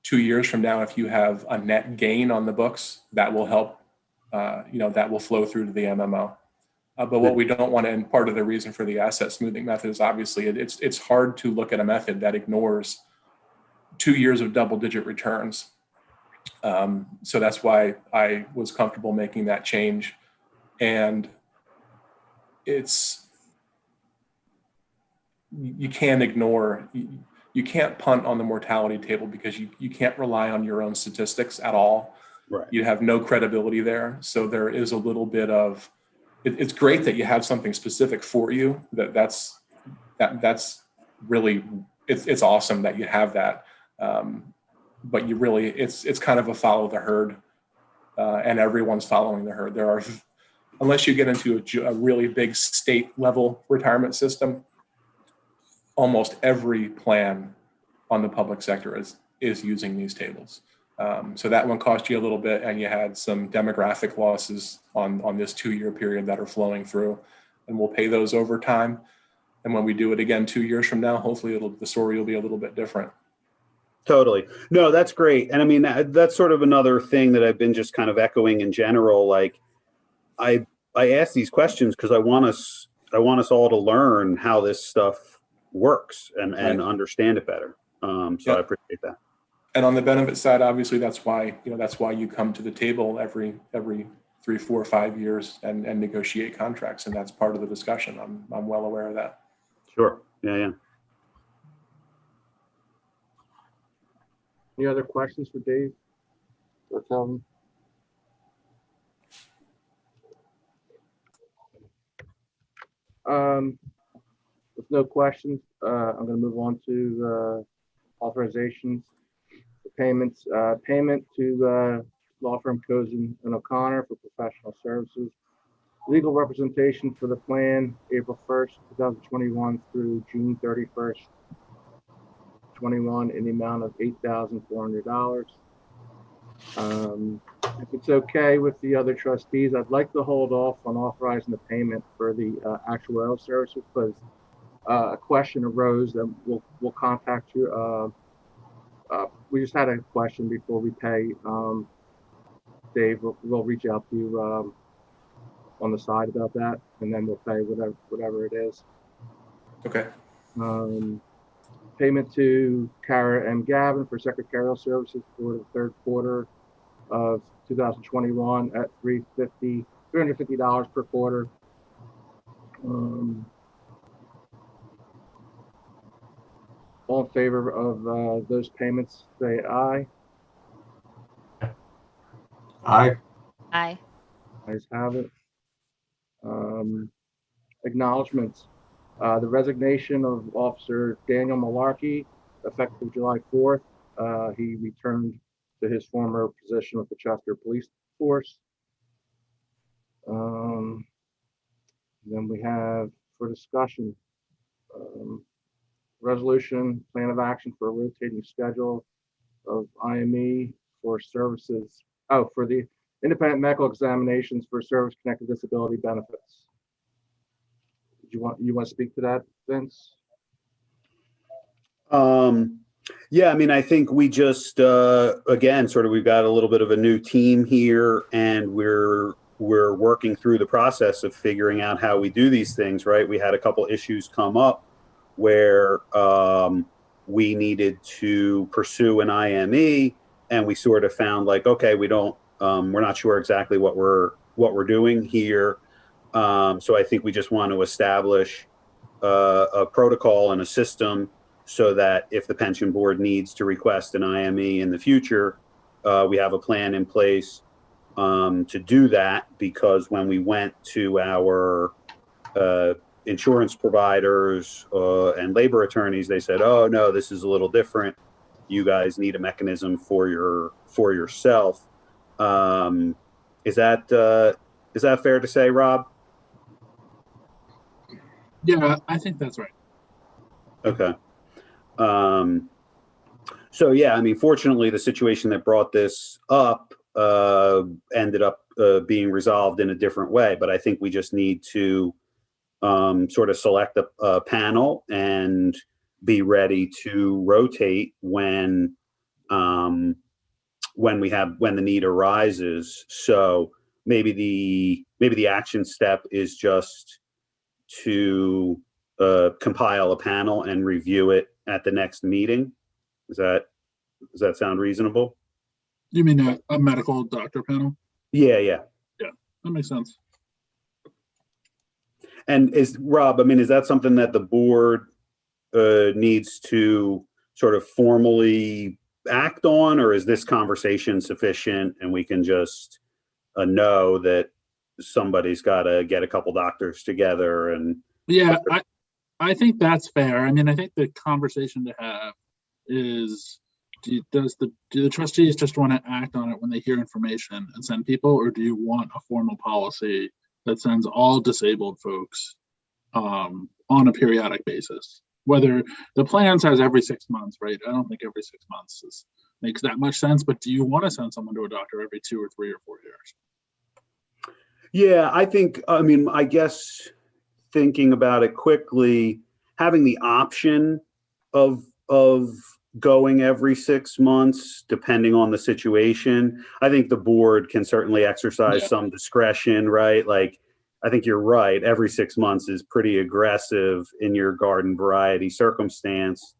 2 years from now, if you have a net gain on the books, that will help, that will flow through to the MMO. But what we don't want to, and part of the reason for the asset smoothing method is obviously it's hard to look at a method that ignores 2 years of double-digit returns. So that's why I was comfortable making that change. And you can't ignore, you can't punt on the mortality table because you can't rely on your own statistics at all. Right. You have no credibility there. So there is a little bit of, it's great that you have something specific for you. That's really, it's awesome that you have that. But you really, it's kind of a follow the herd, and everyone's following the herd. There are, unless you get into a really big state level retirement system, almost every plan on the public sector is using these tables. So that one cost you a little bit, and you had some demographic losses on this 2 year period that are flowing through, and we'll pay those over time. And when we do it again 2 years from now, hopefully the story will be a little bit different. Totally. No, that's great. And I mean, that's sort of another thing that I've been just kind of echoing in general. Like I ask these questions because I want us all to learn how this stuff works and understand it better. So I appreciate that. And on the benefit side, obviously that's why you come to the table every 3, 4, 5 years and negotiate contracts. And that's part of the discussion. I'm well aware of that. Sure. Yeah. Any other questions for Dave or Kelvin? With no questions, I'm going to move on to authorizations, payments. Payment to law firm Cozen and O'Connor for professional services. Legal representation for the plan, April 1st, 2021 through June 31st, 21 in the amount of $8,400. If it's okay with the other trustees, I'd like to hold off on authorizing the payment for the actuarial services because a question arose and we'll contact you. We just had a question before we pay. Dave, we'll reach out to you on the side about that, and then we'll pay whatever it is. Okay. Payment to Kara M. Gavin for secretarial services for the third quarter of 2021 at $350 per quarter. All in favor of those payments, say aye. Aye. Aye. Ayes have it. Acknowledgements. The resignation of Officer Daniel Malarkey, effective July 4th. He returned to his former position with the Chester Police Force. Then we have for discussion, resolution, plan of action for a rotating schedule of IME for services. Oh, for the independent medical examinations for service-connected disability benefits. You want to speak to that, Vince? Yeah, I mean, I think we just again, sort of, we've got a little bit of a new team here, and we're working through the process of figuring out how we do these things. Right? We had a couple issues come up where we needed to pursue an IME, and we sort of found like, okay, we're not sure exactly what we're doing here. So I think we just want to establish a protocol and a system so that if the pension board needs to request an IME in the future, we have a plan in place to do that. Because when we went to our insurance providers and labor attorneys, they said, oh no, this is a little different. You guys need a mechanism for yourself. Is that fair to say, Rob? Yeah, I think that's right. Okay. So yeah, I mean, fortunately, the situation that brought this up ended up being resolved in a different way. But I think we just need to sort of select a panel and be ready to rotate when the need arises. So maybe the action step is just to compile a panel and review it at the next meeting. Does that sound reasonable? You mean a medical doctor panel? Yeah. That makes sense. And Rob, I mean, is that something that the board needs to sort of formally act on, or is this conversation sufficient and we can just know that somebody's got to get a couple doctors together and? Yeah, I think that's fair. I mean, I think the conversation to have is, do the trustees just want to act on it when they hear information and send people, or do you want a formal policy that sends all disabled folks on a periodic basis? Whether the plan says every 6 months, right? I don't think every 6 months makes that much sense, but do you want to send someone to a doctor every 2 or 3 or 4 years? Yeah, I guess thinking about it quickly, having the option of going every 6 months, depending on the situation, I think the board can certainly exercise some discretion, right? Like, I think you're right. Every 6 months is pretty aggressive in your garden variety circumstance.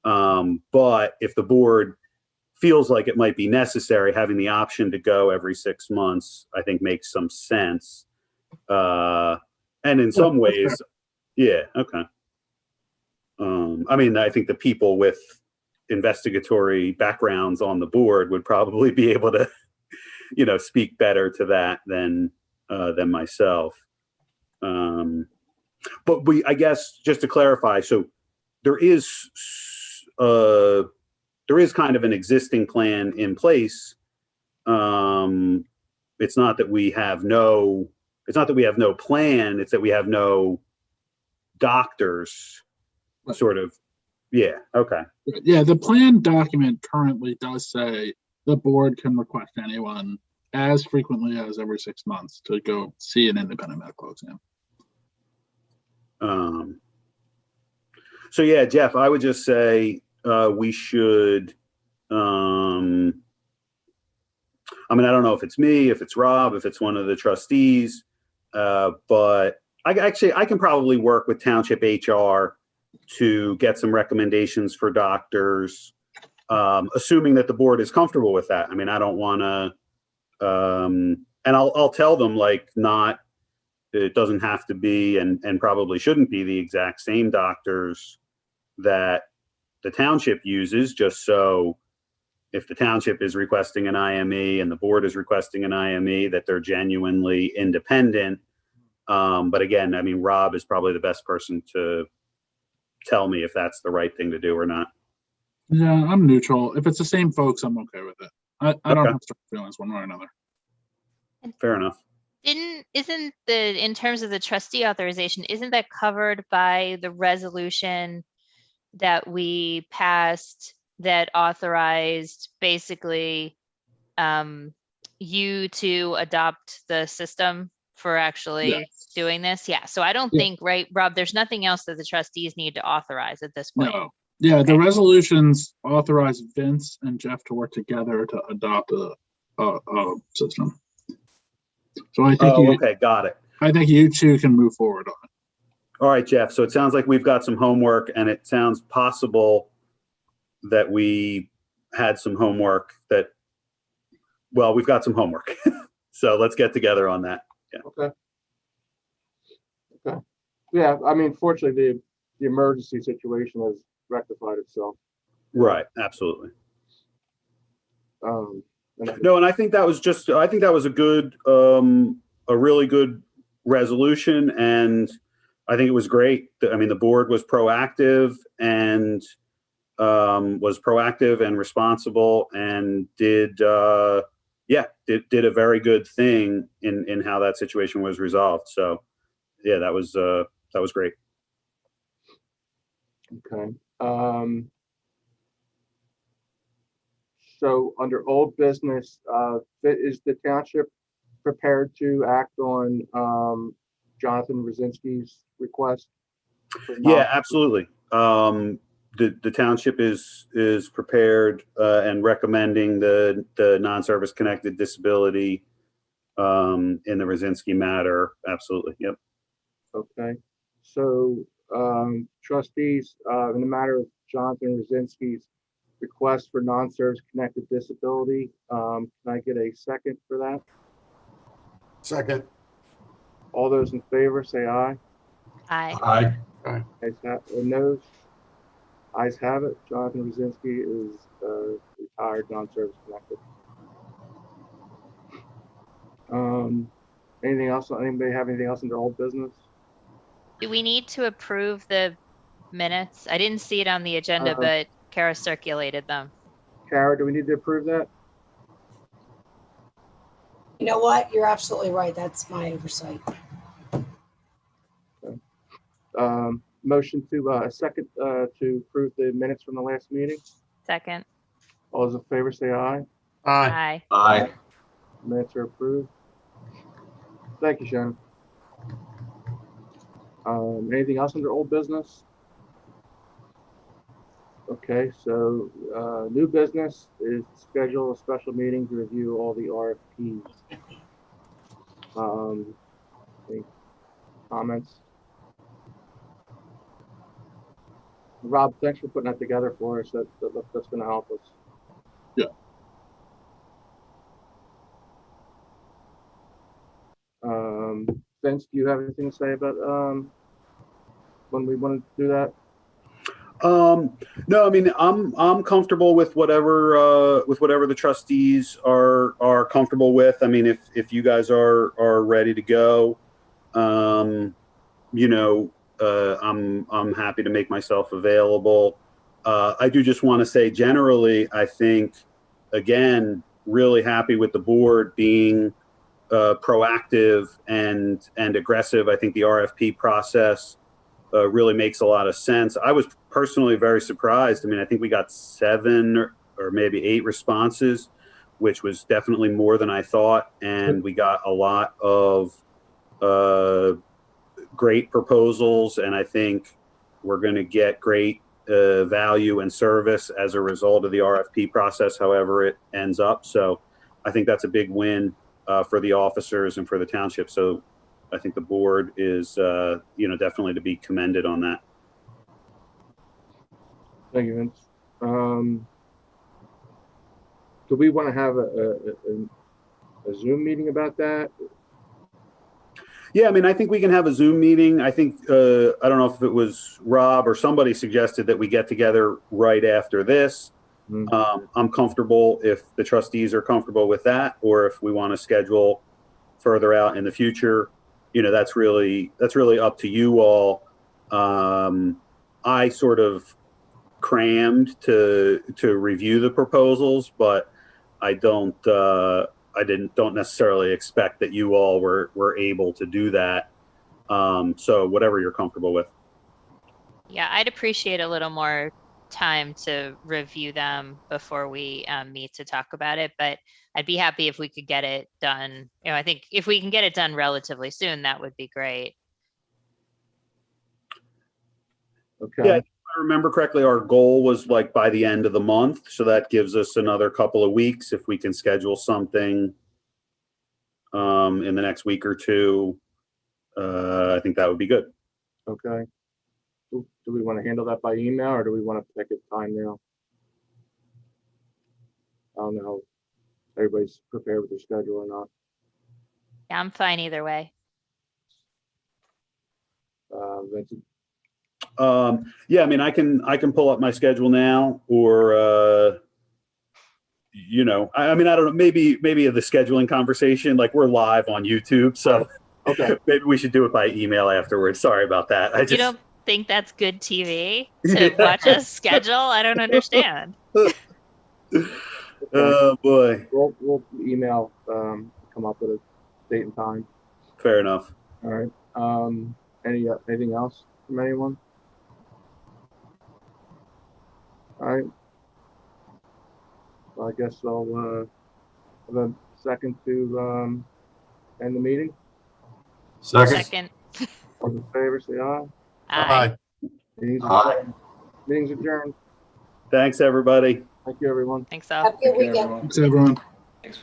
But if the board feels like it might be necessary, having the option to go every 6 months, I think makes some sense. And in some ways, yeah, okay. I mean, I think the people with investigatory backgrounds on the board would probably be able to, speak better to that than myself. But I guess just to clarify, so there is kind of an existing plan in place. It's not that we have no plan. It's that we have no doctors. Sort of. Yeah. Okay. Yeah, the plan document currently does say the board can request anyone as frequently as every 6 months to go see an independent medical exam. So yeah, Jeff, I would just say we should. I mean, I don't know if it's me, if it's Rob, if it's one of the trustees, but I can probably work with Township HR to get some recommendations for doctors, assuming that the board is comfortable with that. I mean, I don't want to, and I'll tell them, like, it doesn't have to be and probably shouldn't be the exact same doctors that the township uses, just so if the township is requesting an IME and the board is requesting an IME, that they're genuinely independent. But again, I mean, Rob is probably the best person to tell me if that's the right thing to do or not. Yeah, I'm neutral. If it's the same folks, I'm okay with it. I don't have strong feelings one way or another. Fair enough. In terms of the trustee authorization, isn't that covered by the resolution that we passed that authorized basically you to adopt the system for actually doing this? Yeah. So I don't think, right, Rob, there's nothing else that the trustees need to authorize at this point. No. Yeah, the resolutions authorize Vince and Jeff to work together to adopt a system. So I think okay, got it. I think you two can move forward on it. All right, Jeff. So it sounds like we've got some homework, and it sounds possible that we had some homework we've got some homework. So let's get together on that. Yeah. Okay. Yeah, I mean, fortunately, the emergency situation has rectified itself. Right. Absolutely. And No, and I think that was a good, a really good resolution. And I think it was great. I mean, the board was proactive and responsible and did a very good thing in how that situation was resolved. So yeah, that was great. Okay. So under old business, is the township prepared to act on Jonathan Rosinski's request? Yeah, absolutely. The township is prepared and recommending the non-service connected disability in the Rosinski matter. Absolutely. Yep. Okay. So trustees, in the matter of Jonathan Rosinski's request for non-service connected disability, can I get a second for that? Second. All those in favor say aye. Aye. Ayes have, noes? Ayes have it. Jonathan Rosinski is retired non-service connected. Anything else? Anybody have anything else in their old business? Do we need to approve the minutes? I didn't see it on the agenda, but Kara circulated them. Kara, do we need to approve that? You know what? You're absolutely right. That's my oversight. Motion to a second to approve the minutes from the last meeting. Second. All those in favor say aye. Aye. Aye. Minutes are approved. Thank you, Shannon. Anything else under old business? Okay, so new business is to schedule a special meeting to review all the RFPs. Any comments? Rob, thanks for putting that together for us. That's going to help us. Yeah. Vince, do you have anything to say about when we want to do that? No, I mean, I'm comfortable with whatever the trustees are comfortable with. I mean, if you guys are ready to go, I'm happy to make myself available. I do just want to say generally, I think, again, really happy with the board being proactive and aggressive. I think the RFP process really makes a lot of sense. I was personally very surprised. I mean, I think we got 7 or maybe 8 responses, which was definitely more than I thought. And we got a lot of great proposals. And I think we're going to get great value and service as a result of the RFP process, however it ends up. So I think that's a big win for the officers and for the township. So I think the board is, definitely to be commended on that. Thank you, Vince. Do we want to have a Zoom meeting about that? Yeah, I mean, I think we can have a Zoom meeting. I think, I don't know if it was Rob or somebody suggested that we get together right after this. I'm comfortable if the trustees are comfortable with that, or if we want to schedule further out in the future. That's really up to you all. I sort of crammed to review the proposals, but I don't necessarily expect that you all were able to do that. So whatever you're comfortable with. Yeah, I'd appreciate a little more time to review them before we meet to talk about it, but I'd be happy if we could get it done. I think if we can get it done relatively soon, that would be great. Okay. Yeah, if I remember correctly, our goal was like by the end of the month. So that gives us another couple of weeks. If we can schedule something in the next week or two, I think that would be good. Okay. Do we want to handle that by email, or do we want to pick a time now? I don't know. Everybody's prepared with their schedule or not. Yeah, I'm fine either way. Vincent? Yeah, I mean, I can pull up my schedule now, or I mean, I don't know, maybe the scheduling conversation, like we're live on YouTube, so Okay. Maybe we should do it by email afterwards. Sorry about that. I You just, don't think that's good TV to watch a schedule? I don't understand. oh boy, We'll email, come up with a date and time. fair enough. All right. Anything else from anyone? All right. Well, I guess I'll, have a second to, end the meeting. Second. All in favor, say aye. Aye. Meeting's Aye. adjourned. Meeting's adjourned. Thanks, everybody. Thank you, everyone. Thanks all. Have a good Take care, weekend. everyone. Thanks, everyone. Thanks.